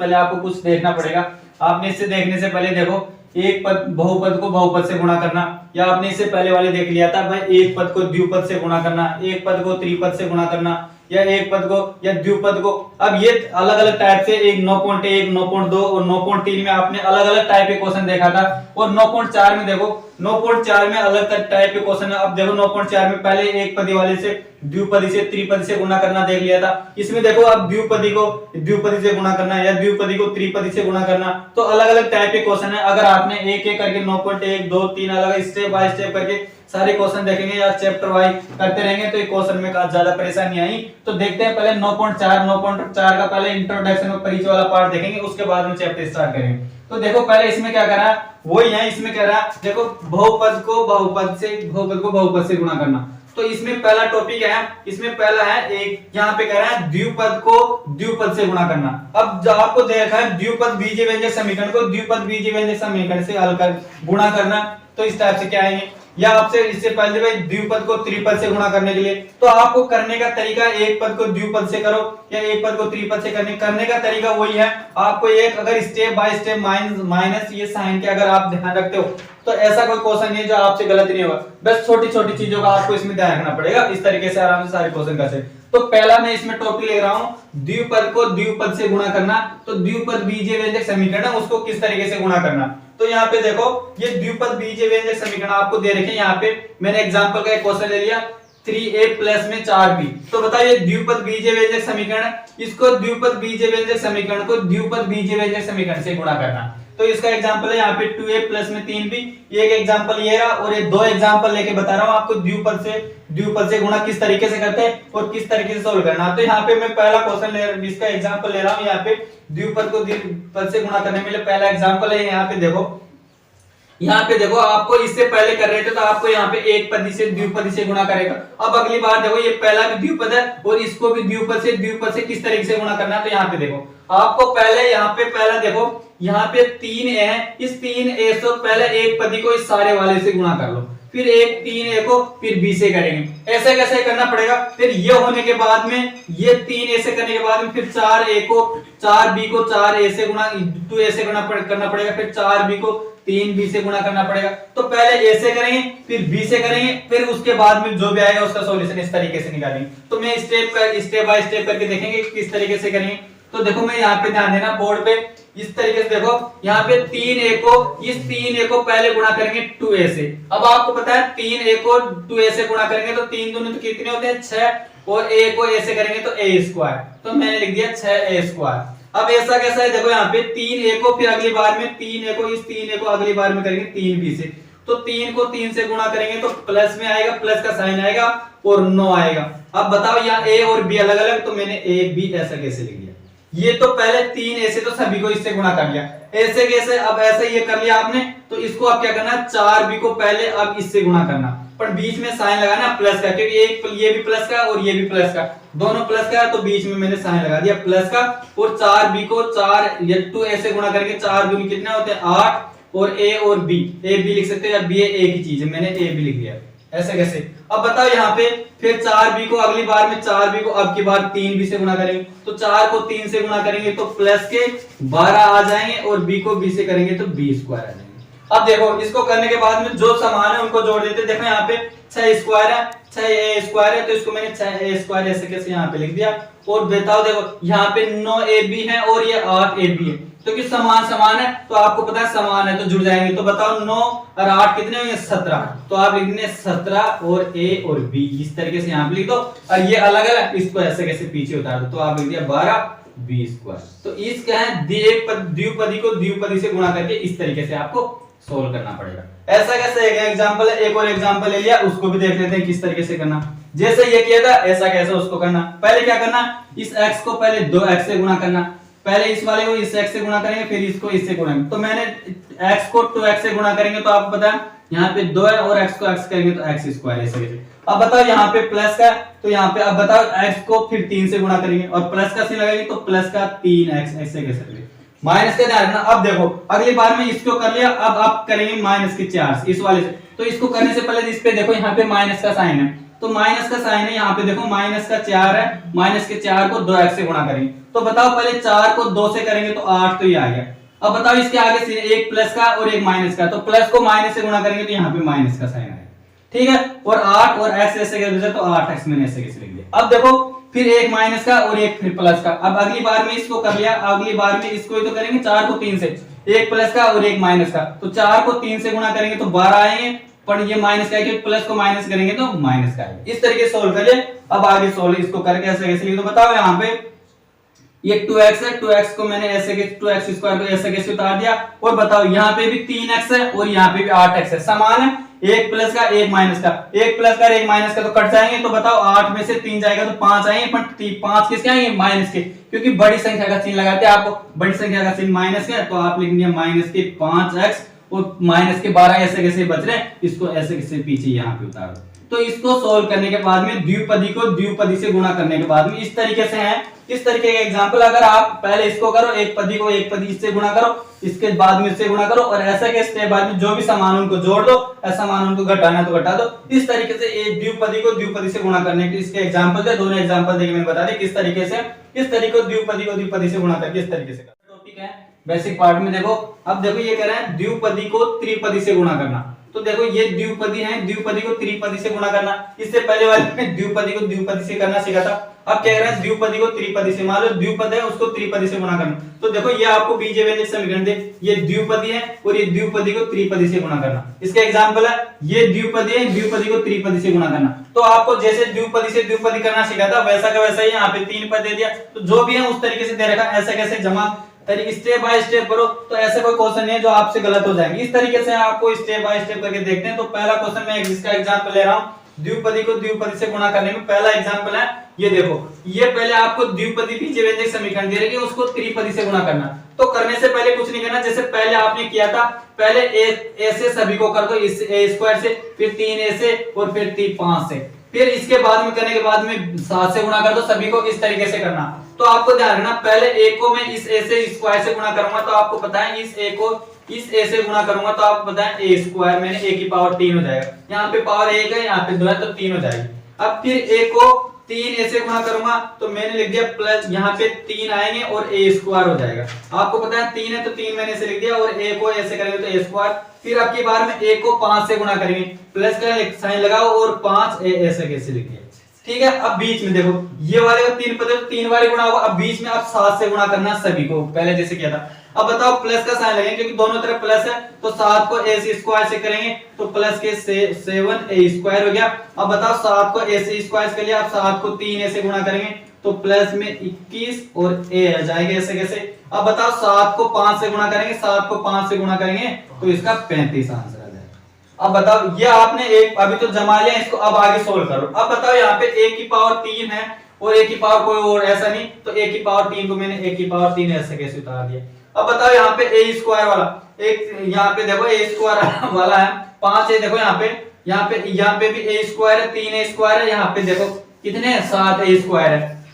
पहले आपको कुछ देखना पड़ेगा। आपने इससे देखने से पहले देखो एक पद बहुपद को बहुपद से गुणा करना, या आपने इससे पहले वाले देख लिया था भाई एक पद को द्विपद से गुणा करना, एक पद को त्रिपद से गुणा करना, या एक पद को या द्विपद को। अब ये अलग अलग टाइप से एक 9.1, 9.2 और 9.3 में आपने अलग अलग टाइप के क्वेश्चन देखा था, और 9.4 में देखो 9.4 में अलग टाइप के क्वेश्चन है। अब देखो 9.4 में पहले एक पदी वाले से द्विपदी से त्रिपदी से गुणा करना देख लिया था। इसमें देखो अब द्विपदी को द्विपदी से गुणा करना या द्विपदी को त्रिपदी से गुणा करना, तो अलग अलग टाइप के क्वेश्चन है। अगर आपने एक एक करके 9.1, 2, 3 अलग स्टेप बाय स्टेप करके सारे क्वेश्चन देखेंगे या चैप्टर वाइज करते रहेंगे तो ये क्वेश्चन में ज्यादा परेशानी आई। तो देखते हैं पहले 9.4 का पहले इंट्रोडक्शन और परिचय वाला पार्ट देखेंगे, उसके बाद में चैप्टर स्टार्ट करेंगे। तो देखो पहले इसमें क्या करा है, वही है इसमें कह रहा है देखो बहुपद को बहुपद से गुणा करना। तो इसमें पहला टॉपिक है, इसमें पहला है एक यहाँ पे कह रहा है द्विपद को द्विपद से गुणा करना। अब जो आपको देखा है द्विपद बीजीय व्यंजक समीकरण को द्विपद बीजीय व्यंजक समीकरण से हल कर गुणा करना, तो इस टाइप से क्या आएंगे, या आपसे इससे पहले भाई द्विपद को त्रिपद से गुणा करने के लिए तो आपको करने का तरीका एक पद को द्विपद से करो या एक पद को त्रिपद से करने का तरीका वही है। आपको एक अगर स्टेप बाय स्टेप माइनस ये साइन के अगर आप ध्यान रखते हो तो ऐसा कोई क्वेश्चन नहीं है जो आपसे गलत नहीं होगा। बस छोटी छोटी चीजों का आपको इसमें ध्यान रखना पड़ेगा, इस तरीके से आराम से सारे क्वेश्चन कर सकते। तो पहला मैं इसमें टॉपिक ले रहा हूं द्विपद को द्विपद से गुणा करना। तो द्विपद बीजीय व्यंजक समीकरण है उसको किस तरीके से गुणा करना। तो यहाँ पे देखो ये द्विपद बीजीय व्यंजक समीकरण आपको दे रखे हैं। यहाँ पे मैंने एग्जांपल का एक क्वेश्चन ले लिया 3a प्लस में 4b। तो बताइए द्विपद बीजीय व्यंजक समीकरण, इसको द्विपद बीजीय व्यंजक समीकरण को द्विपद बीजीय व्यंजक समीकरण से गुणा करना। तो इसका एग्जांपल है यहाँ पे 2a प्लस में 3b। एक एग्जांपल ये रहा और ये दो एग्जांपल लेके बता रहा हूँ आपको द्विपद से गुणा किस तरीके से करते हैं और किस तरीके से सोल्व करना। तो यहाँ पे मैं पहला क्वेश्चन इसका एग्जांपल ले रहा हूँ। यहाँ पे द्विपद को द्विपद से गुणा करने के लिए पहला एग्जांपल है। यहाँ पे देखो आपको इससे पहले कर रहे थे तो आपको यहाँ पे एक पदी से द्विपदी से गुणा करेगा। अब अगली बार देखो ये पहला भी द्विपद है और इसको भी द्विपद से किस तरीके से गुणा करना है। तो यहाँ पे देखो आपको पहले यहाँ पे पहला देखो यहाँ पे 3a है, इस 3a से पहले एक पदी को इस सारे वाले से गुणा कर लो, फिर एक 3a को फिर b से करेंगे। ऐसे कैसे करना पड़ेगा, फिर ये होने के बाद में ये 3a से करने के बाद में फिर 4b को 4a से गुणा 2a से गुणा करना पड़ेगा, फिर 4b को 3b से गुणा करना पड़ेगा। तो पहले a से करेंगे फिर b से करेंगे, फिर उसके बाद में जो भी आएगा उसका सॉल्यूशन इस तरीके से निकालेंगे। तो मैं स्टेप बाय स्टेप करके देखेंगे किस तरीके से करेंगे। तो देखो मैं यहाँ पे ध्यान देना बोर्ड पे इस तरीके से देखो यहाँ पे 3a को पहले गुणा करेंगे 2a से। अब आपको पता है 3a को 2a से गुणा करेंगे तो 3 दूनी तो कितने होते हैं 6, और a को a से करेंगे तो a स्क्वायर। तो मैंने लिख दिया 6a स्क्वायर। अब ऐसा कैसा है देखो यहाँ पे 3a को फिर अगली बार में 3a को अगली बार में करेंगे 3b से। तो 3 को 3 से गुणा करेंगे तो प्लस में आएगा, प्लस का साइन आएगा और 9 आएगा। अब बताओ यहाँ a और b अलग अलग, तो मैंने a b ऐसा कैसे लिख दिया। ये तो पहले 3a से तो सभी को इससे गुणा कर लिया, ऐसे कैसे, अब ऐसे ये कर लिया आपने। तो इसको अब क्या करना, 4b को पहले अब इससे गुणा करना, पर बीच में साइन लगाना प्लस का, क्योंकि एक ये भी प्लस का और ये भी प्लस का, दोनों प्लस का है तो बीच में मैंने साइन लगा दिया प्लस का। और 4b को 2a से गुणा करके 4 दूनी कितने होते हैं 8, और a और b लिख सकते हैं या b एक ही चीज है, मैंने a भी लिख दिया। ऐसे कैसे, अब बताओ यहाँ पे फिर 4b को अगली बार में 4b को अब की बार 3b से गुणा करेंगे, तो 4 को 3 से गुणा करेंगे तो प्लस के 12 आ जाएंगे, और b को b से करेंगे तो b स्क्वायर आ जाएंगे। अब देखो इसको करने के बाद में जो समान है उनको जोड़ देते। देखो यहाँ पे 6 स्क्वायर है, 6a स्क्वायर है, तो इसको मैंने 6a स्क्वायर ऐसे कैसे यहाँ पे लिख दिया। और बताओ देखो यहाँ पे 9ab है और ये 8ab है, क्योंकि तो समान है तो आपको पता है समान है तो जुड़ जाएंगे। तो बताओ 9 और 8 कितने होंगे 17, तो आप लिख देंगे 17 और a और b इस तरीके से यहाँ पे लिख दो। और ये अलग अलग इसको ऐसे कैसे पीछे उतार दो, तो आप लिख दिया 12b स्क्वायर। तो इस क्या है द्विपदी को द्विपदी से गुणा करके इस तरीके से आपको सोल्व करना पड़ेगा। ऐसा कैसे एक एग्जांपल है, एक और एग्जांपल ले लिया, उसको भी देख लेते हैं किस तरीके से करना। जैसे ये किया था ऐसा कैसे उसको करना। पहले क्या करना, इस x को पहले 2x से गुणा करना, पहले इस वाले को इस x से गुणा करेंगे फिर इसको इससे गुणा करेंगे। तो मैंने x को 2x से गुणा करेंगे तो आपको पता है यहाँ पे 2 है, और x को x करेंगे तो x स्क्वायर ऐसे कैसे। अब बताओ यहाँ पे प्लस का, तो यहाँ पे अब बताओ x को फिर 3 से गुणा करेंगे और प्लस का साइन लगाएंगे तो प्लस का 3x ऐसे कैसे करेंगे। माइनस का ध्यान रखना। अब देखो अगली बार में इसको कर लिया, अब आप करेंगे माइनस के 4 इस वाले से। तो इसको करने से पहले इस पे देखो यहाँ पे माइनस का साइन है, तो माइनस का साइन है, यहाँ पे देखो माइनस का 4 है, माइनस के 4 को 2x से गुणा करेंगे। तो बताओ पहले 4 को 2 से करेंगे तो 8, तो ये आ गया। अब बताओ इसके आगे एक प्लस का और एक माइनस का, तो प्लस को माइनस से गुणा करेंगे तो यहाँ पे माइनस का साइन आएगा, ठीक है। और 8 और x ऐसे कैसे, तो 8x मैंने ऐसे कैसे लिख दिया। अब देखो फिर एक माइनस का और एक फिर प्लस का। अब अगली बार में इसको कर लिया, अगली बार में इसको ही तो करेंगे 4 को 3 से, एक प्लस का और एक माइनस का, तो 4 को 3 से गुणा करेंगे तो 12 आएंगे, पर ये माइनस का है, प्लस को माइनस करेंगे तो माइनस का आएगा। इस तरीके से सोल्व करिए। अब आगे सोल्व इसको करके ऐसे कैसे लिखो, तो बताओ यहाँ पे ये 2x है, 2x को मैंने ऐसे के 2x स्क्वायर को ऐसे कैसे उतार दिया। और बताओ यहाँ पे भी 3x है और यहाँ पे भी 8x है, समान है, एक प्लस का एक माइनस का, एक प्लस का एक माइनस का तो कट जाएंगे। तो बताओ 8 में से 3 जाएगा तो 5 आएंगे, पर 5 किसके आएंगे, माइनस के, क्योंकि बड़ी संख्या का चिन्ह लगाते हैं। आपको बड़ी संख्या का चिन्ह माइनस का, तो आप लिख दिया माइनस के 5x और माइनस के 12 ऐसे कैसे बच रहे, इसको ऐसे कैसे पीछे यहाँ पे उतारो। तो इसको सोल्व करने के बाद में द्विपदी को द्विपदी से गुणा करने के बाद में इस तरीके से है। इस तरीके का एग्जांपल अगर आप पहले इसको करो, एक पदी को एक पदी इससे गुणा करो, इसके बाद में इससे गुणा करो, और ऐसा के स्टेप बाद में जो भी समान उनको जोड़ दो, ऐसा मान उनको घटाना तो घटा दो। इस तरीके से एक द्विपदी को द्विपदी से गुणा करने के इसके एग्जांपल दे, दोनों एग्जांपल देके मैंने बता दिया किस तरीके से इस तरीके को द्विपदी से गुणा करके इस तरीके से टॉपिक है बेसिक पार्ट में। देखो अब देखो ये कह रहे हैं द्विपदी को त्रिपदी से गुणा करना। तो देखो ये द्विपदी है, द्विपदी को त्रिपदी से गुणा करना। इससे पहले वाले में द्विपदी को द्विपदी से करना सीखा था, अब कह रहे हैं द्विपदी को त्रिपदी से। मान लो द्विपद है उसको त्रिपदी से गुणा करना। तो देखो ये आपको बीजगणित समीकरण दे, ये द्विपदी है और ये द्विपदी को त्रिपदी से गुणा करना। इसका एग्जांपल है ये द्विपदी है, द्विपदी को त्रिपदी से गुणा करना। तो आपको जैसे द्विपदी से द्विपदी करना सीखा था वैसा का वैसा ही यहाँ पे 3 पद दे दिया, तो जो भी है उस तरीके से दे रखा, ऐसे कैसे जमा स्टेप बाय स्टेप करो। तो ऐसे कोई क्वेश्चन नहीं है जो आपसे गलत हो जाएंगे। इस तरीके से आपको स्टेप बाय स्टेप करके देखते हैं। तो पहला क्वेश्चन मैं इसका एग्जांपल ले रहा हूं, द्विपदी को द्विपदी से गुणा करने में। पहला एग्जांपल है ये देखो, ये पहले आपको द्विपदी बीजगणित समीकरण दे रहे हैं, उसको त्रिपदी से गुणा करना। तो करने से पहले कुछ नहीं करना, जैसे पहले आपने किया था, पहले ए से सभी को कर दो, इस a स्क्वायर से, फिर 3a से और फिर 5 से, फिर इसके बाद में करने के बाद में 7 से गुणा कर दो सभी को। इस तरीके से करना। तो आपको ध्यान रखना, पहले a को मैं इस a से स्क्वायर से गुणा करूंगा, तो आपको पता है इस a को इस a से गुणा करूंगा तो आपको पता है a स्क्वायर मैंने a की पावर 3 हो जाएगा। यहाँ पे पावर 1 है, यहाँ पे 2 है, तो 3 हो जाएगी। अब फिर a को 3a से गुणा करूंगा तो मैंने लिख दिया प्लस, यहाँ पे 3 आएंगे और a स्क्वायर हो जाएगा। आपको पता है 3 है तो 3 मैंने ऐसे लिख दिया, और a को ऐसे करेंगे तो a स्क्वायर। फिर अब की बार में a को 5 से गुणा करेंगे, प्लस का साइन लगाओ और 5 ऐसे कैसे लिख दिया, ठीक है। अब बीच में देखो ये वाले का 3 पद है तो 3 बार गुणा होगा। अब बीच में अब 7 से गुणा करना सभी को, पहले जैसे किया था। अब बताओ प्लस का साइन लगेगा क्योंकि दोनों तरफ प्लस है, तो 7 को a से स्क्वायर से करेंगे तो प्लस के 7a स्क्वायर हो गया। अब बताओ 7 को a से स्क्वायर से कर लिया, अब 7 को 3a से गुणा करेंगे तो प्लस में 21 और a आ जाएगा ऐसे कैसे। अब बताओ 7 को 5 से गुणा करेंगे, 7 को 5 से गुणा करेंगे तो इसका 35 आंसर आ जाएगा। अब बताओ ये आपने एक अभी तो जमा लिया, इसको अब आगे सोल्व करो। अब बताओ यहाँ पे a की पावर 3 है और a की पावर कोई और ऐसा नहीं, तो a की पावर 3 को मैंने a की पावर 3 ऐसे कैसे उतार दिया। अब बताओ यहाँ पे a स्क्वायर वाला एक, यहाँ पे देखो a स्क्वायर वाला है 5 है, देखो यहाँ पे भी a स्क्वायर है, 3a स्क्वायर है, यहाँ पे देखो कितने 7a स्क्वायर है।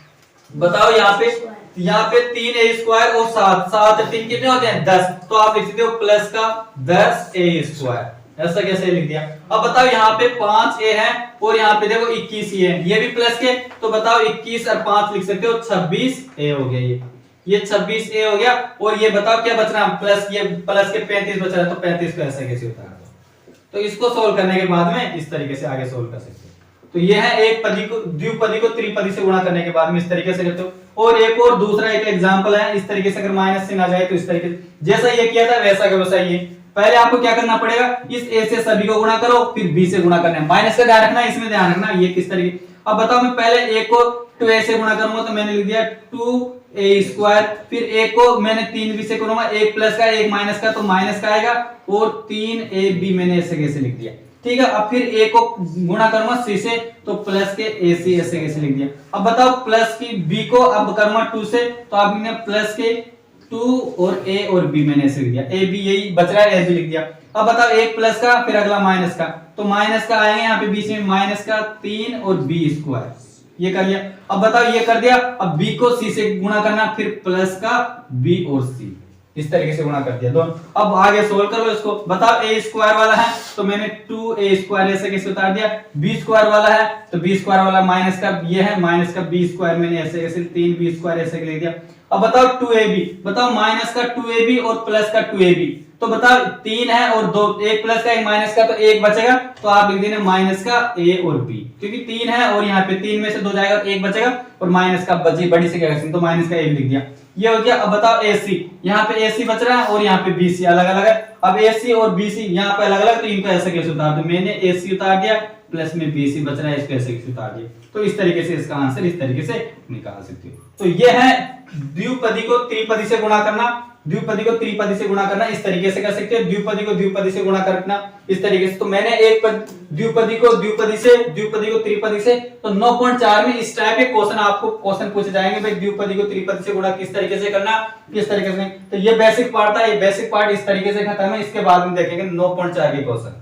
बताओ यहाँ पे 3a स्क्वायर और 7 3 कितने होते हैं 10, तो आप लिख सकते हो प्लस का 10a स्क्वायर, ऐसा कैसे लिख दिया। अब बताओ यहाँ पे 5a है और यहाँ पे देखो 21 है, ये भी प्लस के, तो बताओ 21 और 5 लिख सकते हो 26a हो गया। ये 26a हो गया। और ये बताओ क्या बच रहा है प्लस, ये प्लस के 35 बच रहा है, तो 35 को ऐसे कैसे उतार दो। तो इसको सोल्व करने के बाद में इस तरीके से आगे सोल्व कर सकते हो। तो ये है एक पदी को द्विपदी को त्रिपदी से गुणा करने के बाद में इस तरीके से करते हो। और एक और दूसरा एक एग्जांपल है, इस तरीके से अगर माइनस से ना जाए तो इस तरीके से जैसा ये किया था वैसा का वैसा ये। पहले आपको क्या करना पड़ेगा, इस a से सभी को गुणा करो, फिर b से गुणा करना है। माइनस का ध्यान रखना, इसमें ध्यान रखना ये किस तरीके। अब बताओ मैं पहले a को 2a से गुणा करूंगा तो मैंने लिख दिया 2a स्क्वायर, फिर a को मैंने 3b से करूंगा, एक प्लस का एक माइनस का तो माइनस का आएगा, और 3ab मैंने ऐसे कैसे लिख दिया, ठीक है। अब फिर a को गुणा करूंगा c से तो प्लस के ac ऐसे कैसे लिख दिया। अब बताओ प्लस की b को अब करूंगा 2 से, तो अब मैंने प्लस के 2 और a और b मैंने ऐसे लिख दिया, a b यही बच रहा है, a b लिख दिया। अब बताओ एक प्लस का फिर अगला माइनस का, तो माइनस का आएंगे यहाँ पे बीच में माइनस का 3 और b स्क्वायर, ये कर लिया। अब बताओ ये कर दिया, अब b को c से गुणा करना, फिर प्लस का b और c, इस तरीके से गुणा कर दिया दोनों। अब आगे सोल्व करो इसको। बताओ ए स्क्वायर वाला है तो मैंने 2a स्क्वायर ऐसे कैसे उतार दिया, b स्क्वायर वाला है तो b स्क्वायर वाला माइनस का ये है माइनस का b स्क्वायर मैंने ऐसे कैसे 3b स्क्वायर ऐसे लिख दिया। अब बताओ 2ab, बताओ माइनस का 2ab और प्लस का 2ab, तो बताओ 3 है और 2, एक प्लस का एक माइनस का, तो एक बचेगा तो आप लिख देना माइनस का a और b, क्योंकि 3 है और यहाँ पे 3 में से 2 जाएगा तो एक बचेगा और माइनस का बड़ी से क्या करेंगे तो माइनस का 1 लिख दिया। ये हो गया। अब बताओ AC, यहाँ पे AC बच रहा है और यहाँ पे BC अलग अलग है। अब AC और BC यहाँ पे अलग अलग तो इनको ऐसे कैसे उतार दो, मैंने AC उतार दिया प्लस में BC बच रहा है इसको ऐसे कैसे उतार दिया। तो इस तरीके से इसका आंसर इस तरीके से निकाल सकते हो। तो ये है द्विपदी को त्रिपदी से गुणा करना, द्विपदी को त्रिपदी से गुणा करना इस तरीके से कर सकते हैं, द्विपदी को द्विपदी से गुणा करना इस तरीके से। तो मैंने एक द्विपदी को द्विपदी से, द्विपदी को त्रिपदी से, तो 9.4 में इस टाइप के क्वेश्चन आपको क्वेश्चन पूछे जाएंगे भाई द्विपदी को त्रिपदी से गुणा किस तरीके से करना, किस तरीके से। तो ये बेसिक पार्ट था, ये बेसिक पार्ट इस तरीके से खत्म है। इसके बाद में देखेंगे 9.4 के क्वेश्चन।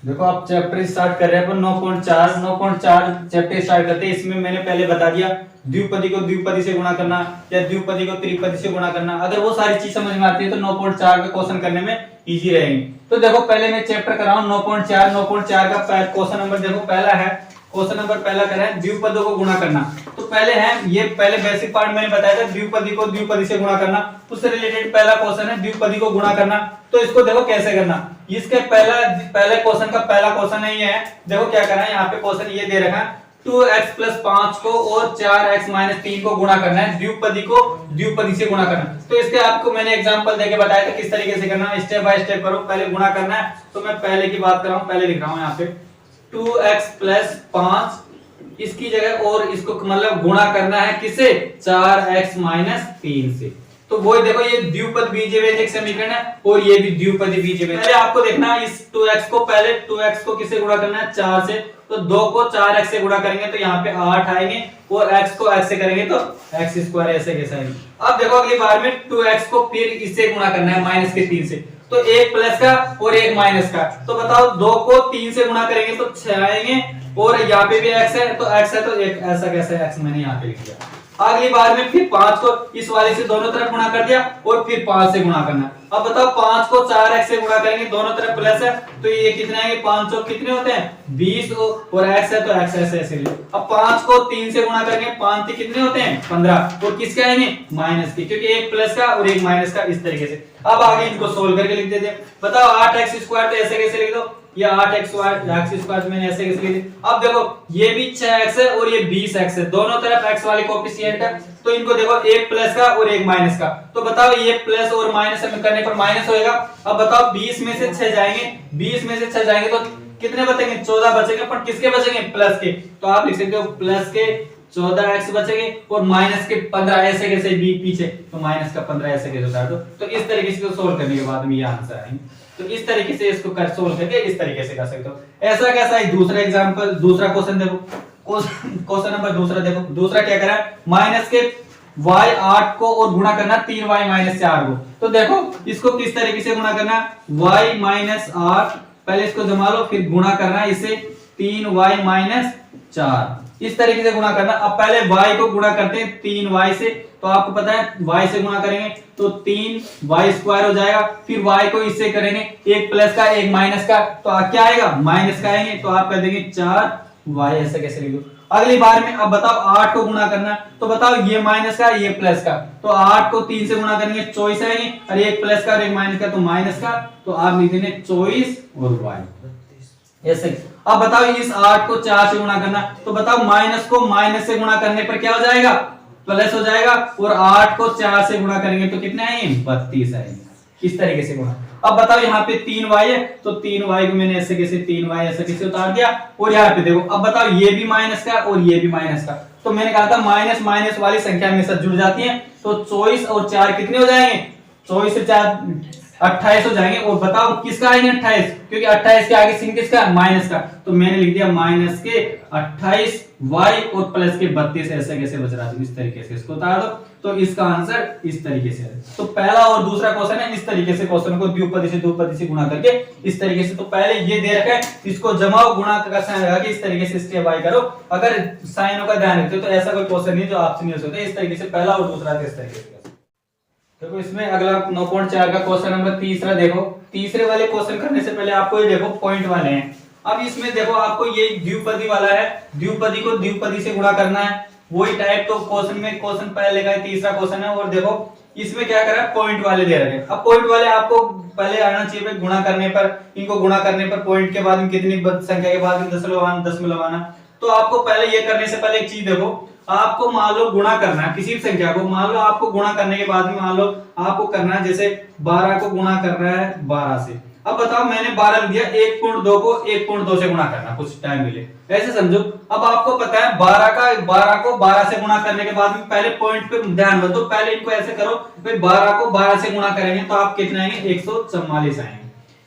देखो आप चैप्टर स्टार्ट कर रहे हैं 9.4 चैप्टर स्टार्ट करते हैं। इसमें मैंने पहले बता दिया द्विपदी को द्विपदी से गुणा करना या द्विपदी को त्रिपदी से गुणा करना। अगर वो सारी चीज समझ में आती है तो 9.4 के क्वेश्चन करने में इजी रहेंगे। तो देखो पहले मैं चैप्टर कर रहा हूं 9.4 का क्वेश्चन नंबर देखो पहला है, क्वेश्चन नंबर पहला कर रहे हैं द्विपदों को गुणा करना। तो पहले है ये पहले बेसिक पार्ट मैंने बताया था द्विपदी को द्विपदी से गुणा करना, उससे रिलेटेड पहला क्वेश्चन है द्विपदी को गुणा करना। तो इसको देखो कैसे करना, इसके पहले क्वेश्चन का पहला क्वेश्चन है ये है। देखो क्या करना है, यहाँ पे क्वेश्चन ये दे रखा है 2x प्लस 5 को और 4x माइनस 3 को गुणा करना है, द्विपदी को द्विपदी से गुणा करना। तो इसके आपको मैंने एग्जांपल देके बताया था किस तरीके से करना है, स्टेप बाय स्टेप करो। पहले गुणा करना है तो मैं पहले की बात कर रहा हूं, पहले लिख रहा हूं यहाँ पे 2x प्लस 5 इसकी जगह और इसको मतलब गुणा करना है किससे 4x माइनस 3 से। तो वो देखो ये द्विपद बीजगणित समीकरण है और ये भी द्विपदी बीजगणित। पहले आपको देखना है इस 2x को, पहले 2x को किससे गुणा करना है 4 से, तो 2 को 4x से गुणा करेंगे तो यहाँ पे 8 आएंगे और x को x से करेंगे तो x स्क्वायर ऐसे कैसे आएंगे। अब देखो अगली बार में 2x को फिर इससे गुणा करना है माइनस के 3 से, तो एक प्लस का और एक माइनस का। तो बताओ 2 को 3 से गुणा करेंगे तो 6 आएंगे और यहाँ पे भी x है तो x है तो एक ऐसा कैसे x मैंने यहाँ पे लिख दिया। अगली बार में फिर 5 को इस वाले से दोनों तरफ गुणा कर दिया और फिर 5 से गुणा करना। अब बताओ 5 को 4x से गुणा करेंगे, दोनों तरफ प्लस है तो ये कितने आएंगे 5 और कितने होते हैं 20 और x है तो x ऐसे ले। अब 5 को 3 से गुणा करेंगे, 5 3 कितने होते हैं 15 और किसके आएंगे माइनस के, क्योंकि एक प्लस का और एक माइनस का इस तरीके से। अब आगे इनको सोल्व करके लिख देते हैं। बताओ 8x स्क्वायर तो ऐसे कैसे लिख दो, ये 8x स्क्वायर मैंने ऐसे कैसे लिख दिया। अब देखो ये भी 6x है और ये 20x है, दोनों तरफ x वाले कोएफिशिएंट है तो इनको देखो एक प्लस का और एक माइनस का। तो बताओ ये प्लस और माइनस करने पर माइनस होएगा। अब बताओ 20 में से 6 जाएंगे, 20 में से 6 जाएंगे तो कितने बचेंगे 14 बचेंगे, पर किसके बचेंगे प्लस के। तो आप लिख सकते हो प्लस के 14x बचेंगे और माइनस के 15 ऐसे कैसे बी पीछे तो माइनस का 15 ऐसे कैसे उतार दो। तो इस तरीके से सोल्व करने के बाद में ये आंसर आएंगे। तो इस तरीके से इसको कर सोल्व करके इस तरीके से कर सकते हो। ऐसा कैसा है दूसरा एग्जांपल, दूसरा क्वेश्चन देखो, क्वेश्चन नंबर दूसरा देखो। दूसरा क्या करा माइनस के y 8 को और गुणा करना 3y माइनस 4 को। तो देखो इसको किस तरीके से गुणा करना y माइनस 8, पहले इसको जमा लो फिर गुणा करना इसे 3y माइनस 4 इस तरीके से गुणा करना। अब पहले y को गुणा करते हैं 3y से, तो आपको पता है y से गुणा करेंगे तो 3y स्क्वायर हो जाएगा, फिर y को इससे करेंगे एक प्लस का एक माइनस का तो क्या आएगा माइनस का आएंगे, तो आप कर देंगे 4y ऐसे कैसे लिख दो। अगली बार में अब बताओ 8 को गुणा करना, तो बताओ ये माइनस का ये प्लस का, तो 8 को 3 से गुणा करेंगे 24 आएंगे और एक प्लस का और एक माइनस का तो माइनस का, तो आप लिख देंगे 24 और y ऐसे। अब बताओ इस 8 को 4 से गुणा करना, तो बताओ माइनस को माइनस से गुणा करने पर क्या हो जाएगा प्लस हो जाएगा और 8 को 4 से गुणा करेंगे तो कितने आएंगे 32 आएंगे। इस तरीके से गुणा। अब बताओ यहाँ पे 3y है तो 3y को मैंने ऐसे कैसे 3y ऐसे कैसे उतार दिया और यहाँ पे देखो अब बताओ ये भी माइनस का और ये भी माइनस का, तो मैंने कहा था माइनस माइनस वाली संख्या हमेशा जुड़ जाती है। तो 24 और 4 कितने हो जाएंगे 24 से 4 28 हो जाएंगे और बताओ किसका आएंगे 28, क्योंकि 28 के आगे सिंह किसका माइनस का, तो मैंने लिख दिया माइनस के 28 y और प्लस के 32 ऐसे कैसे बच रहा है इस तरीके से इसको उतार दो। तो इसका आंसर इस तरीके से है। तो पहला और दूसरा क्वेश्चन है इस तरीके से क्वेश्चन को द्विपदी से द्विपदी से गुणा करके इस तरीके से। तो पहले ये दे रखा है इसको जमाओ गुणा का साइन लगा के इस तरीके से स्टेप बाय करो। अगर साइनों का ध्यान रखते हो तो ऐसा कोई क्वेश्चन नहीं जो आपसे नहीं हो सकता। इस तरीके से पहला और दूसरा इस तरीके से। देखो इसमें अगला 9.4 का क्वेश्चन नंबर तीसरा देखो। तीसरे वाले क्वेश्चन करने से पहले आपको ये देखो पॉइंट वाले हैं। अब इसमें देखो आपको ये द्विपदी वाला है, द्विपदी को द्विपदी से गुणा करना है, वही टाइप तो क्वेश्चन में क्वेश्चन पहले का तीसरा क्वेश्चन है। और देखो इसमें क्या करा है, पॉइंट वाले दे रखे हैं। अब पॉइंट वाले आपको पहले आना चाहिए भाई, गुणा करने पर, इनको गुणा करने पर पॉइंट के बाद में कितनी संख्या के बाद में दशमलव आना। तो आपको पहले ये करने से पहले एक चीज देखो, आपको मान लो गुणा करना है किसी भी संख्या को, मान लो आपको गुणा करने के बाद में मान लो आपको करना है जैसे 12 को गुणा कर रहा है 12 से। अब बताओ मैंने 12 लिख दिया, 1.2 को 1.2 से गुणा करना, कुछ टाइम मिले ऐसे समझो। अब आपको पता है 12 को 12 से गुणा करने के बाद में पहले पॉइंट पे ध्यान दो, पहले इनको ऐसे करो भाई 12 को 12 से गुणा करेंगे तो आप कितना आएंगे, 144 आएंगे,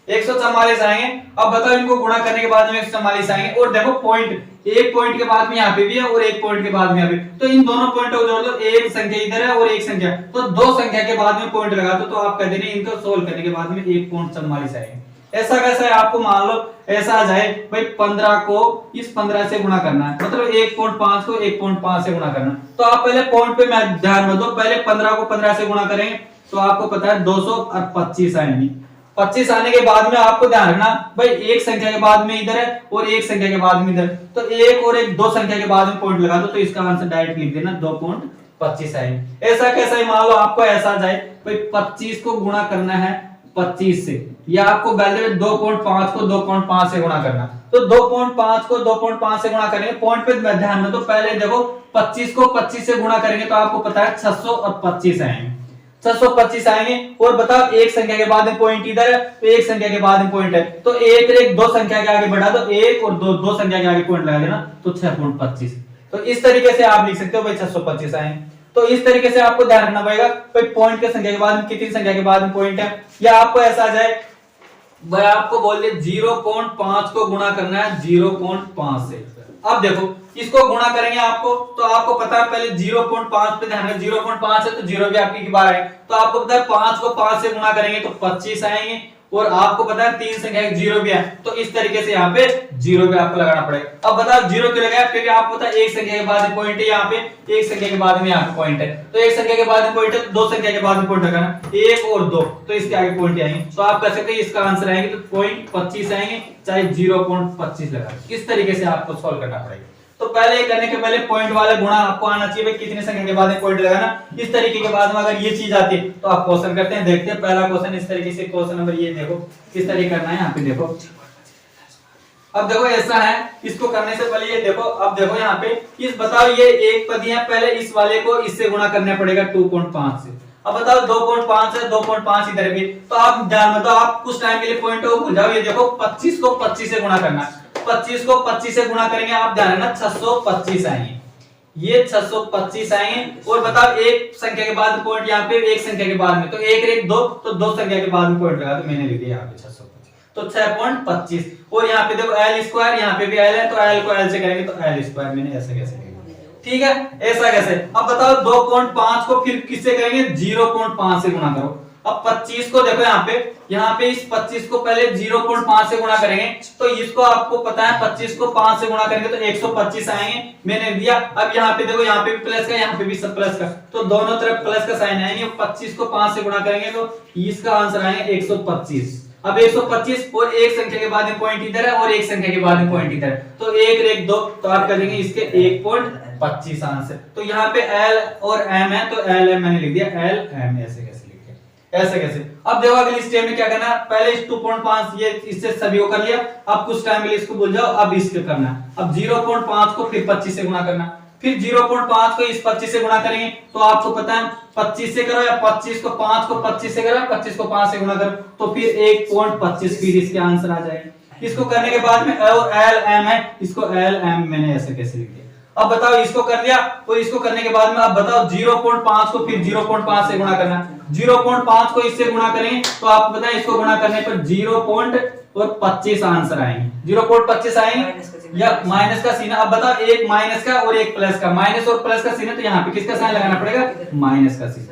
144 आएंगे। अब बताओ इनको गुणा करने के बाद में 144 आएंगे। और देखो पॉइंट, एक पॉइंट के बाद में यहाँ पे भी है और एक पॉइंट के बाद में यहाँ पे, तो इन दोनों पॉइंट को जोड़ लो, एक संख्या इधर है और एक संख्या, तो दो संख्या के बाद में पॉइंट लगा दो, तो आप कहते हैं इनको सोल्व करने के बाद में 1.44 आएंगे। ऐसा कैसा है आपको मान लो ऐसा आ जाए भाई 15 को इस 15 से गुणा करना है, मतलब 1.5 को 1.5 से गुणा करना। तो आप पहले पॉइंट पे मैं ध्यान में दो, पहले 15 को 15 से गुणा करेंगे तो आपको पता है 225 आएंगी। 25 आने के बाद में आपको ध्यान रखना भाई एक संख्या के बाद में इधर है और एक संख्या के बाद में इधर, तो एक और एक दो संख्या के बाद में पॉइंट लगा दो, तो इसका आंसर डायरेक्ट लिख देना 2.25 आएंगे। ऐसा कैसा है, मान लो आपको ऐसा आ जाए भाई 25 को गुणा करना है 25 से, या आपको वैल्यू 2.5 को 2.5 से गुणा करना, तो 2.5 को 2.5 से गुणा करेंगे। पॉइंट पे ध्यान में, तो पहले देखो 25 को 25 से गुणा करेंगे तो आपको पता है 625 आएंगे, 625 आएंगे। और बताओ एक संख्या के बाद में पॉइंट इधर है तो एक संख्या के बाद में पॉइंट है, तो एक एक दो संख्या के आगे बढ़ा दो, एक और दो संख्या के आगे पॉइंट लगा देना, तो 6.25। तो इस तरीके से आप लिख सकते हो भाई 625 आएंगे। तो इस तरीके से आपको ध्यान रखना पड़ेगा भाई पॉइंट के संख्या के बाद में कितनी संख्या के बाद में पॉइंट है। या आपको ऐसा आ जाए भाई आपको बोल दे 0.5 को गुणा करना है 0.5 से। अब देखो इसको गुणा करेंगे आपको, तो आपको पता है पहले 0.5 पे ध्यान रखें, 0.5 है तो 0 भी आपकी की बार है, तो आपको पता है 5 को 5 से गुणा करेंगे तो 25 आएंगे। और आपको पता है तीन संख्या 0 भी है, तो इस तरीके से यहाँ पे 0 भी आपको लगाना पड़ेगा। अब बताओ 0 क्यों लगाया, क्योंकि आपको पता है एक संख्या के बाद में पॉइंट है, यहाँ पे एक संख्या के बाद में यहाँ पे पॉइंट है, तो एक संख्या के बाद में पॉइंट है तो दो संख्या के बाद में पॉइंट लगाना, एक और दो, तो इसके आगे पॉइंट आएंगे। तो आप कह सकते हैं इसका आंसर आएंगे तो 0.25 आएंगे, चाहे 0.25 लगा। इस तरीके से आपको सॉल्व करना पड़ेगा। तो पहले करने के पहले पॉइंट वाला गुणा आपको आना चाहिए भाई कितने संख्या के बाद में पॉइंट लगाना। इस तरीके के बाद में अगर ये चीज आती है तो आप क्वेश्चन करते हैं, देखते हैं पहला क्वेश्चन इस तरीके से। क्वेश्चन नंबर ये देखो किस तरीके करना है, यहाँ पे देखो। अब देखो ऐसा है, इसको करने से पहले ये देखो, अब देखो यहाँ पे इस बताओ ये एक पदी है, पहले इस वाले को इससे गुणा करना पड़ेगा 2.5 से। अब बताओ 2.5 है, 2.5 इधर भी, तो आप ध्यान में, तो आप कुछ टाइम के लिए पॉइंट को भूल जाओ। ये देखो 25 को 25 से गुणा करना है, 25 को 25 से गुणा करेंगे, आप ध्यान रखना 625 आएंगे, ये 625 आएंगे। और बताओ एक संख्या के बाद पॉइंट यहाँ पे एक संख्या के बाद में, तो एक एक दो, तो दो संख्या के बाद में पॉइंट लगा, तो मैंने लिख दिया यहाँ पे 625, तो 6.25। और यहाँ पे देखो l स्क्वायर, यहाँ पे भी l है, तो l को l से करेंगे तो l स्क्वायर, मैंने ऐसे कैसे किया, ठीक है ऐसा कैसे। अब बताओ 2.5 को फिर किससे करेंगे, 0.5 से गुणा करो। अब 25 को देखो यहाँ पे इस 25 को पहले 0.5 से गुणा करेंगे, तो इसको आपको पता है 25 को 5 से गुणा करेंगे तो 125 आएंगे, मैंने दिया। अब यहाँ पे देखो यहाँ पे भी प्लस का, यहाँ पे भी सब प्लस का, तो दोनों तरफ प्लस का साइन आएंगे। 25 को 5 से गुणा करेंगे तो इसका आंसर आएंगे 125। अब 125 और एक संख्या के बाद में पॉइंट इधर है और एक संख्या के बाद में पॉइंट इधर है, तो एक एक दो, तो आप कर देंगे इसके 1.25 आंसर। तो यहाँ पे L और M है, तो L M मैंने लिख दिया, L M ऐसे कैसे लिख दिया, ऐसे कैसे। अब देखो अगली स्टेप में क्या करना है, पहले इस 2.5 ये इससे सभी को कर लिया, अब कुछ टाइम के लिए इसको भूल जाओ, अब इसको करना है। अब 0.5 को फिर 25 से गुणा करना, फिर 0.5 को इस 25 से गुणा करेंगे, तो आपको पता है 25 से करो या 25 को 5 को 25 से करो, 25 को 5 से गुणा करो, तो फिर 1.25 फिर इसके आंसर आ जाएगा। इसको करने के बाद में L M है, इसको L M मैंने ऐसे कैसे लिख दिया। अब बताओ इसको कर लिया, और इसको करने के बाद में अब बताओ 0.5 को फिर 0.5 से गुणा करना, 0.5 को इससे गुणा करें तो आपको पता है इसको गुणा करने पर 0.25 आंसर आएंगे, 0.25 आएंगे या माइनस का सीन। अब बताओ एक माइनस का और एक प्लस का, माइनस और प्लस का सीन है, तो यहाँ पे किसका साइन लगाना पड़ेगा, माइनस का सीन,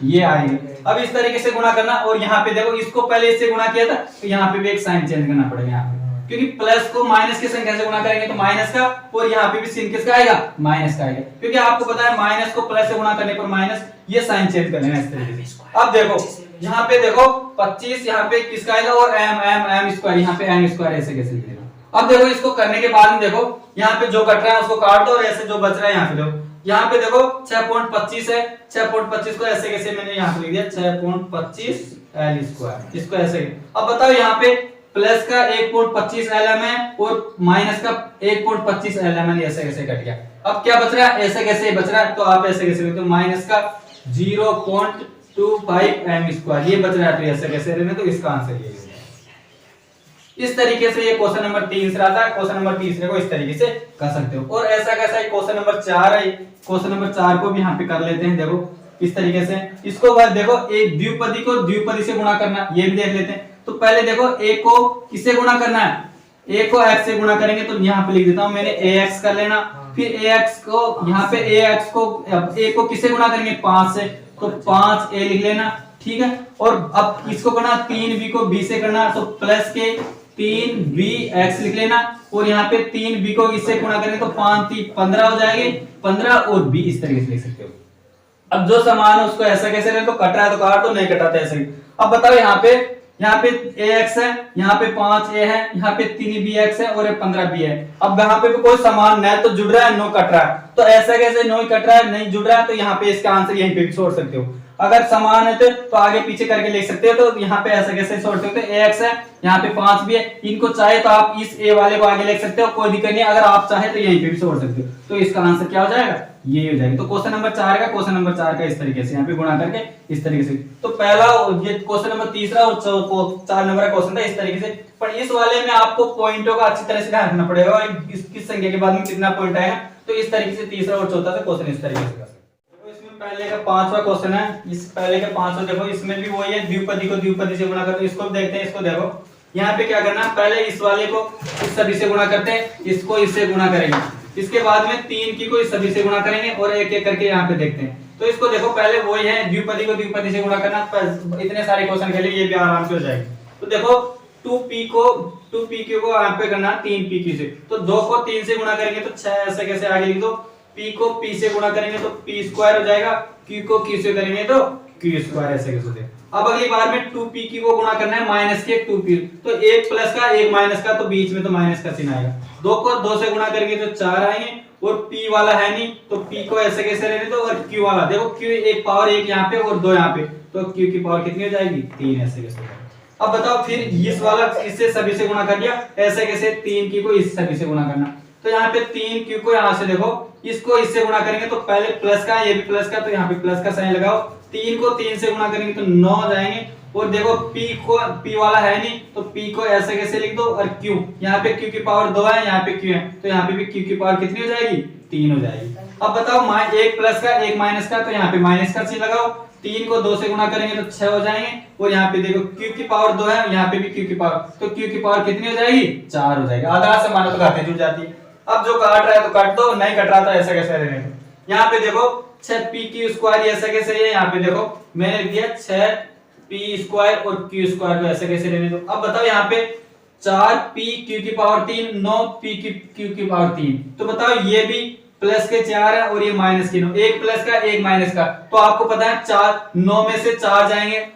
ये आएंगे। अब इस तरीके से गुणा करना, और यहाँ पे देखो इसको पहले इससे गुणा किया था, तो यहाँ पे भी एक साइन चेंज करना पड़ेगा, यहाँ पे क्योंकि प्लस को माइनस की संख्या से गुणा करेंगे तो माइनस का, और यहाँ पे भी साइन किसका आएगा, माइनस का आएगा, क्योंकि आपको पता है माइनस को प्लस से गुणा करने पर माइनस, ये साइन चेंज कर लेना इस तरीके से। अब देखो यहाँ पे देखो 25 यहाँ पे किसका आएगा, और m स्क्वायर, यहाँ पे m स्क्वायर ऐसे कैसे लिखेगा। अब देखो इसको करने के बाद में देखो यहाँ पे जो कट रहा है उसको काट दो, और ऐसे जो बच रहा है यहाँ पे देखो, यहाँ पे देखो 6.25 है, 6.25 को ऐसे कैसे मैंने यहाँ पे लिख दिया 6.25 l स्क्वायर, इसको ऐसे। अब बताओ यहाँ पे प्लस का 1.25 lm है और माइनस का 1.25 lm है, ऐसे कैसे कट गया। अब क्या बच रहा है, ऐसे कैसे बच रहा है, तो आप ऐसे कैसे लिखते हो माइनस का 0.25 m स्क्वायर, ये बच रहा है, तो ऐसे कैसे रहने, तो इसका आंसर ये है। इस तरीके से ये क्वेश्चन नंबर 3 से आता है, क्वेश्चन नंबर तीसरे को इस तरीके से कर सकते हो। और ऐसा कैसा है क्वेश्चन नंबर 4 है, क्वेश्चन नंबर 4 को भी यहाँ पे कर लेते हैं। देखो इस तरीके से, इसको बाद देखो एक द्विपदी को द्विपदी से गुणा करना, ये भी देख लेते हैं। तो पहले देखो एक को किससे गुणा करना है, एक को x से गुणा करेंगे, तो यहाँ पे लिख देता हूँ मैंने ax कर लेना, फिर ax को यहाँ पे ax को a को किससे गुणा करेंगे 5 से, तो 5a लिख लेना, ठीक है। और अब इसको करना 3b को b से करना, तो प्लस के 3bx लिख लेना, और यहाँ पे 3b को इससे गुणा करेंगे तो 5 3 15 हो जाएंगे, 15 और b इस तरीके से लिख सकते हो। अब जो समान है उसको ऐसा कैसे ले, तो कट रहा है तो काट दो, नहीं कटा तो ऐसे ही। अब बताओ यहाँ पे ax है, यहाँ पे 5a है, यहाँ पे 3bx है और ये 15b है। अब यहाँ पे भी कोई समान न तो जुड़ रहा है नो कट रहा है, तो ऐसा कैसे नो कट रहा है नहीं जुड़ रहा है, तो यहाँ पे इसका आंसर यहीं पे भी छोड़ सकते हो। अगर समान है तो आगे पीछे करके लिख सकते हो, तो यहाँ पे ऐसा कैसे छोड़ सकते हो, ax है, यहाँ पे 5 भी है, इनको चाहे तो आप इस a वाले को आगे लिख सकते हो, कोई दिक्कत नहीं। अगर आप चाहे तो यहीं पे भी छोड़ सकते हो, तो इसका आंसर क्या हो जाएगा, ये हो जाएगा। तो क्वेश्चन नंबर 4 का इस तरीके से यहाँ पे गुणा करके इस तरीके से। तो पहला ये क्वेश्चन नंबर तीसरा और 4 नंबर का क्वेश्चन था इस तरीके से, पर इस वाले में आपको पॉइंटों का अच्छी तरह से ध्यान रखना पड़ेगा, किस संख्या के बाद में कितना पॉइंट आएगा। तो इस तरीके से तीसरा और चौथा से क्वेश्चन इस तरीके से। पहले का 5वां क्वेश्चन है, इस पहले का 5वां देखो, इसमें भी वही है द्विपदी को द्विपदी से गुणा करते हैं। इसको देखते हैं, इसको देखो यहाँ पे क्या करना है, पहले इस वाले को इस सभी से गुणा करते हैं, इसको इससे गुणा करेंगे, इसके बाद में 3 की को इस सभी से गुणा करेंगे, और एक एक करके यहाँ पे देखते हैं। तो इसको देखो पहले वही है द्विपदी को द्विपदी से गुणा करना, इतने सारे क्वेश्चन के लिए ये भी आराम से हो जाएगी। तो देखो 2p को यहाँ पे करना 3p से, तो 2 को 3 से गुणा करेंगे तो 6, ऐसे कैसे आगे लिख दो। p को p से गुणा करेंगे तो p स्क्वायर हो जाएगा, q को q से करेंगे तो q स्क्वायर, ऐसे कैसे। अब अगली बार में 2p को गुणा करना है माइनस के 2p, तो एक प्लस का एक माइनस का, तो बीच में तो माइनस का चिन्ह आएगा। 2 को 2 से गुणा करेंगे तो 4 आएंगे, और p वाला है नहीं तो p को ऐसे कैसे रहने दो, और q वाला देखो q एक पावर 1 यहाँ पे और 2 यहाँ पे, तो q की पावर कितनी हो जाएगी 3, ऐसे कैसे। अब बताओ फिर इस वाला इससे सभी से गुणा कर दिया, ऐसे कैसे 3 की को इस सभी से गुणा करना, तो यहाँ पे 3q को यहाँ से देखो इसको इससे गुणा करेंगे, तो पहले प्लस का ये भी प्लस का, तो यहाँ पे प्लस का साइन लगाओ। 3 को 3 से गुणा करेंगे तो 9 हो जाएंगे, और देखो p वाला है नहीं तो p को ऐसे कैसे लिख दो, और q यहाँ पे q की पावर 2 है, यहाँ पे q है, तो यहाँ पे भी q की पावर कितनी हो जाएगी 3 हो जाएगी। अब बताओ एक प्लस का एक माइनस का, तो यहाँ पे माइनस का चिन्ह लगाओ। 3 को 2 से गुणा करेंगे तो 6 हो जाएंगे, और यहाँ पे देखो q की पावर 2 है, यहाँ पे भी q की पावर, तो q की पावर कितनी हो जाएगी 4 हो जाएगी। आधा से मानो तो घाते जुड़ जाती है। अब जो काट रहा है तो काट दो, नहीं कट रहा था ऐसा कैसे रहने दो। यहाँ पे देखो 6p स्क्वायर ऐसा कैसे है, यहाँ पे देखो मैंने लिख दिया 6p स्क्वायर और q स्क्वायर को ऐसे कैसे रहने दो। अब बताओ यहाँ पे 4p q की पावर 3, 9p q की पावर 3, तो बताओ ये भी प्लस के 4 है और ये माइनस के 9, एक प्लस का एक माइनस का, तो आपको पता है 4 9 में से 4 जाएंगे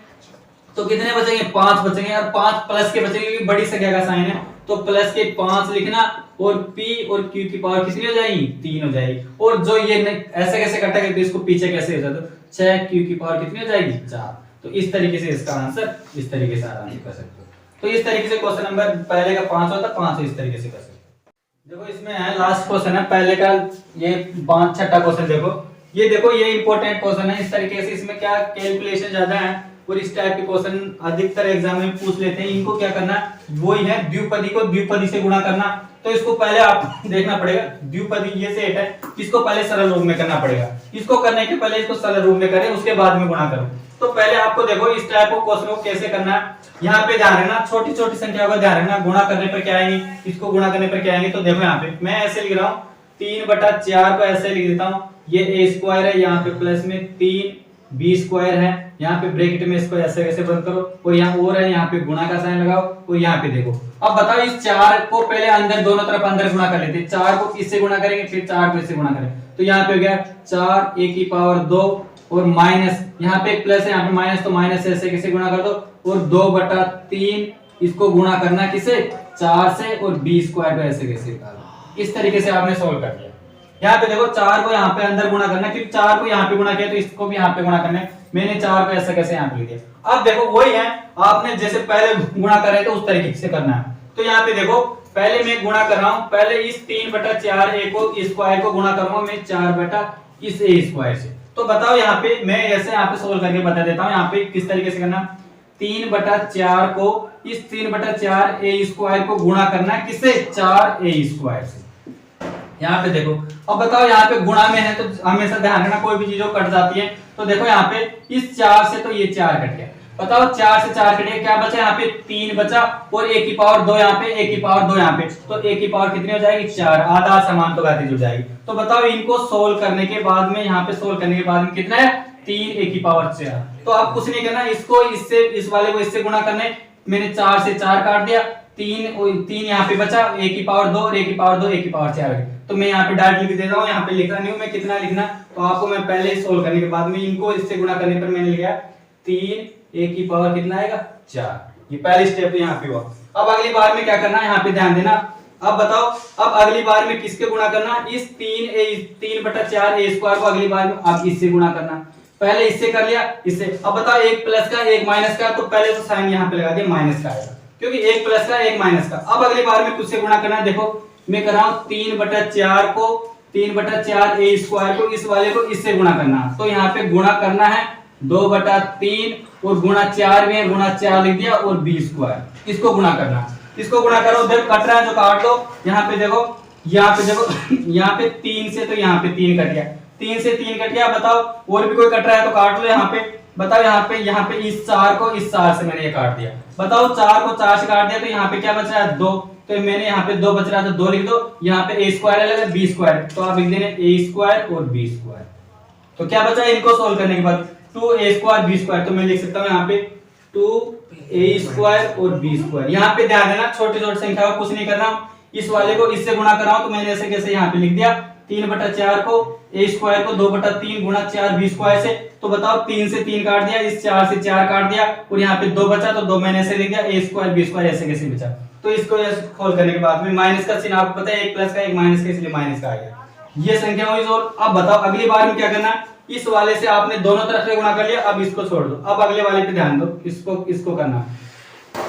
तो कितने बचेंगे 5 बचेंगे, और 5 प्लस के बचेंगे क्योंकि बड़ी संख्या का साइन है, तो प्लस के 5 लिखना, और p और q की पावर कितनी हो जाएगी 3 हो जाएगी। और जो ये ऐसे कैसे कटेगा तो इसको पीछे कैसे हो जाता, तो 6q की पावर कितनी हो जाएगी 4। तो इस तरीके से इसका आंसर इस तरीके से आराम से कर सकते हो। तो इस तरीके से क्वेश्चन नंबर पहले का 5 होता, 5 इस तरीके से कर सकते हो। देखो इसमें है लास्ट क्वेश्चन है पहले का, ये 5 छठा क्वेश्चन देखो, ये देखो ये इंपॉर्टेंट क्वेश्चन है। इस तरीके से इसमें क्या कैलकुलेशन ज्यादा है और इस टाइप के क्वेश्चन अधिकतर एग्जाम में पूछ लेते हैं। इनको क्या करना है, वही है द्विपदी को द्विपदी से गुणा करना। तो इसको पहले आप देखना पड़ेगा, द्विपदी ये सेट है, इसको पहले सरल रूप में करना पड़ेगा। इसको करने के पहले इसको सरल रूप में करें, उसके बाद में गुणा करो। तो पहले आपको देखो इस टाइप को क्वेश्चन को कैसे करना है, यहाँ पे ध्यान रखना, छोटी छोटी संख्या का ध्यान रखना। गुणा करने पर क्या आएंगे, इसको गुणा करने पर क्या आएंगे, तो देखो यहाँ पे मैं ऐसे लिख रहा हूँ 3/4 को ऐसे लिख देता हूँ, ये a स्क्वायर है, यहाँ पे प्लस में 3b स्क्वायर है, यहाँ पे ब्रैकेट में इसको ऐसे कैसे बंद करो, और यहाँ और है, यहाँ पे गुणा का साइन लगाओ, और यहाँ पे देखो। अब बताओ इस 4 को पहले अंदर दोनों तरफ अंदर गुणा कर लेते हैं। 4 को इससे गुणा करेंगे, फिर 4 को इससे गुणा करेंगे, तो यहाँ पे हो गया 4 a की पावर 2 और माइनस यहाँ पे एक प्लस है, यहाँ पे माइनस, तो माइनस ऐसे कैसे गुणा कर दो, और 2/3 इसको गुणा करना किसे 4 से, और b स्क्वायर को ऐसे कैसे निकालो। इस तरीके से आपने सोल्व कर दिया। यहाँ पे देखो 4 को यहाँ पे अंदर गुणा करना है, क्योंकि 4 को यहाँ पे गुणा किया तो इसको भी यहाँ पे गुणा करना है। मैंने 4 को ऐसे कैसे यहाँ पे लिख दिया। अब देखो वही है, आपने जैसे पहले गुणा करे तो उस तरीके से करना है। तो यहाँ पे देखो पहले मैं गुणा कर रहा हूँ, पहले इस 3/4 a को स्क्वायर को गुणा करूंगा मैं 4 इस a स्क्वायर से। तो बताओ यहाँ पे मैं ऐसे यहाँ पे सोल्व करके बता देता हूँ यहाँ पे किस तरीके से करना। 3/4 को इस 3/4 a स्क्वायर को गुणा करना है किससे 4a स्क्वायर से। यहाँ पे देखो, अब बताओ यहाँ पे गुणा में है तो हमेशा ध्यान रखना कोई भी चीज कट जाती है। तो देखो यहाँ पे इस 4 से तो ये 4 कट गया, बताओ 4 से 4 कट गया, क्या बचा यहाँ पे 3 बचा, और a की पावर 2 यहाँ पे, a की पावर 2 यहाँ पे, तो a की पावर कितनी हो जाएगी 4, आधा समान तो घाती जुड़ जाएगी। तो बताओ इनको सोल्व करने के बाद में यहाँ पे सोल्व करने के बाद में कितना है 3 a की पावर 4। तो आप कुछ नहीं करना, इसको इससे इस वाले को इससे गुणा करने, मैंने 4 से 4 काट दिया, 3 यहाँ पे बचा, a की पावर 2 और a की पावर 2 a की पावर 4। तो मैं यहाँ पे डायरेक्ट लिख देता हूँ, यहाँ पे लिखा नहीं हूँ मैं कितना लिखना, तो आपको मैं पहले ही सोल्व करने के बाद में इनको इससे गुणा करने पर मैंने लिखा 3 a की पावर कितना आएगा 4। ये पहली स्टेप यहाँ पे हुआ। अब अगली बार में क्या करना है यहाँ पे ध्यान देना। अब बताओ अब अगली बार में किसके गुणा करना, इस 3/4 a स्क्वायर को अगली बार में आप इससे गुणा करना। पहले इससे कर लिया, इससे। अब बताओ एक प्लस का एक माइनस का, तो पहले तो साइन यहाँ पे लगा दिया माइनस का आएगा, क्योंकि एक प्लस का एक माइनस का। अब अगली बार में कुछ से गुणा करना है, देखो मैं कर रहा हूं 3/4 को 3/4 a स्क्वायर को इस वाले को इससे गुणा करना। तो यहाँ पे गुणा करना है 2/3 और गुणा 4 में गुणा 4 लिख दिया, और b स्क्वायर इसको गुणा करना। इसको गुणा करो, देखो कट रहा है जो काट दो। यहाँ पे देखो यहाँ पे 3 से तो यहाँ पे 3 कट गया, 3 से 3 कट गया। बताओ और भी कोई कट रहा है तो काट लो। यहाँ पे बताओ यहाँ पे इस 4 को इस 4 से मैंने ये काट दिया। बताओ 4 को 4 से काट दिया तो यहाँ पे क्या बच रहा है 2, तो मैंने यहाँ पे 2 बच रहा है तो 2 लिख दो। यहाँ पे a स्क्वायर अलग है b स्क्वायर, तो आप लिख देना a स्क्वायर और b स्क्वायर। तो क्या बचा इनको सोल्व करने के बाद 2a स्क्वायर b स्क्वायर, तो मैं लिख सकता हूँ यहाँ पे 2a स्क्वायर और b स्क्वायर। यहाँ पे ध्यान देना छोटी छोटी संख्या को कुछ नहीं करना, इस वाले को इससे गुणा कर रहा हूँ तो मैंने ऐसे कैसे यहाँ पे लिख दिया 3/4 को a स्क्वायर को 2/3 गुणा 4 b स्क्वायर से। तो बताओ 3 से 3 काट दिया, इस 4 से 4 काट दिया, और यहाँ पे 2 बचा तो 2 मैंने ऐसे लिख दिया a स्क्वायर b स्क्वायर ऐसे कैसे बचा। तो इसको खोल करने के बाद में माइनस का चिन्ह आपको पता है, एक प्लस का एक माइनस का, इसलिए माइनस का आ गया। ये संख्या हुई सोल्व। अब बताओ अगली बार में क्या करना है, इस वाले से आपने दोनों तरफ से गुणा कर लिया, अब इसको छोड़ दो, अब अगले वाले पे ध्यान दो, इसको करना।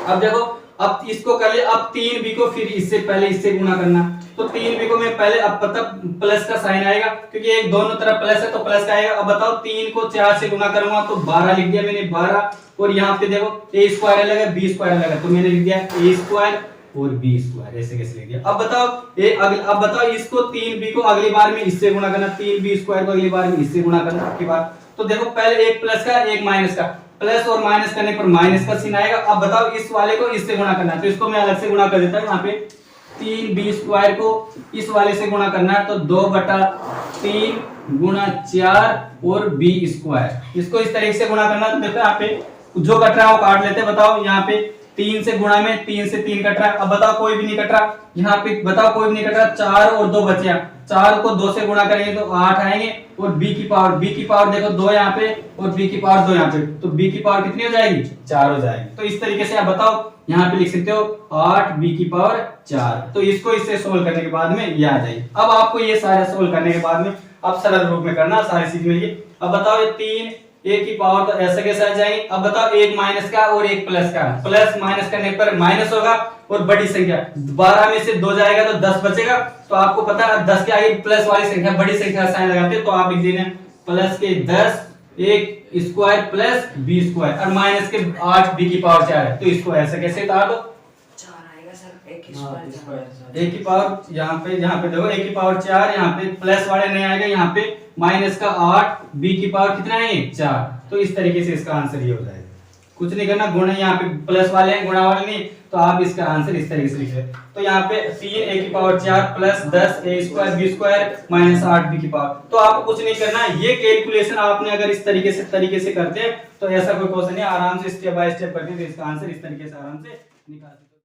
अब देखो अब इसको कर लिया, अब 3b को फिर इससे पहले इससे गुणा करना। तो 3b को मैं पहले, अब पता प्लस का साइन आएगा क्योंकि एक दोनों तरफ प्लस है तो प्लस का आएगा। अब बताओ 3 को 4 से गुणा करूंगा तो 12 लिख दिया मैंने 12, और यहाँ पे देखो a स्क्वायर अलग है b स्क्वायर अलग है, तो मैंने लिख दिया a स्क्वायर और b स्क्वायर ऐसे कैसे लिख दिया। अब बताओ इसको 3b को अगली बार में इससे गुणा करना, 3b स्क्वायर को अगली बार में इससे गुणा करना के बाद। तो देखो पहले एक प्लस का एक माइनस का, प्लस और माइनस करने पर माइनस का चिन्ह आएगा। अब बताओ इस वाले को इससे गुणा करना है, तो इसको मैं अलग से गुणा कर देता हूँ। यहाँ पे 3b स्क्वायर को इस वाले से गुणा करना है, तो 2/3 गुणा 4 और b स्क्वायर, इसको इस तरीके से गुणा करना। तो देखो यहाँ पे जो कट रहा है वो काट लेते हैं। बताओ यहाँ पे 3 से गुणा में 3 से 3 कट रहा है। अब बताओ कोई भी नहीं कट रहा, यहाँ पे बताओ कोई भी नहीं कट रहा, 4 और 2 बचे। 4 को 2 से गुणा करेंगे तो 8 आएंगे, और b की पावर देखो 2 यहाँ पे और b की पावर 2 यहाँ पे, तो b की पावर कितनी हो जाएगी 4 हो जाएगी। तो इस तरीके से आप बताओ यहाँ पे लिख सकते हो 8b की पावर 4। तो इसको इससे सोल्व करने के बाद में ये आ जाएगी। अब आपको ये सारा सोल्व करने के बाद में अब सरल रूप में करना सारी चीज में। अब बताओ ये 3 a की पावर तो ऐसे कैसे आ जाएगी। अब बताओ एक माइनस का और एक प्लस का, प्लस माइनस करने पर माइनस होगा, और बड़ी संख्या 12 में से 2 जाएगा तो 10 बचेगा। तो आपको पता है 10 के आगे प्लस वाली संख्या बड़ी संख्या साइन लगाते हैं, तो आप लिख देना प्लस के 10 एक स्क्वायर प्लस b स्क्वायर, और माइनस के 8 b की पावर 4 है, तो इसको ऐसे कैसे उतार दो 4 आएगा सर, एक स्क्वायर a की पावर यहाँ पे देखो a की पावर 4, यहाँ पे प्लस वाले नहीं आएगा, यहाँ पे माइनस का 8 b की पावर कितना है 4। तो इस तरीके से इसका आंसर ये हो जाएगा। कुछ नहीं करना, गुणा यहाँ पे प्लस वाले हैं, गुणा वाले नहीं, तो आप इसका आंसर इस तरीके से लिख रहे। तो यहाँ पे 3 a की power 4 plus 10 a square b square minus 8 b की पावर। तो आपको कुछ नहीं करना, ये कैलकुलेशन आपने अगर इस तरीके से करते हैं तो ऐसा कोई क्वेश्चन नहीं, आराम से स्टेप बाय स्टेप करते हैं तो इसका आंसर इस तरीके से आराम से निकाल सकते हैं।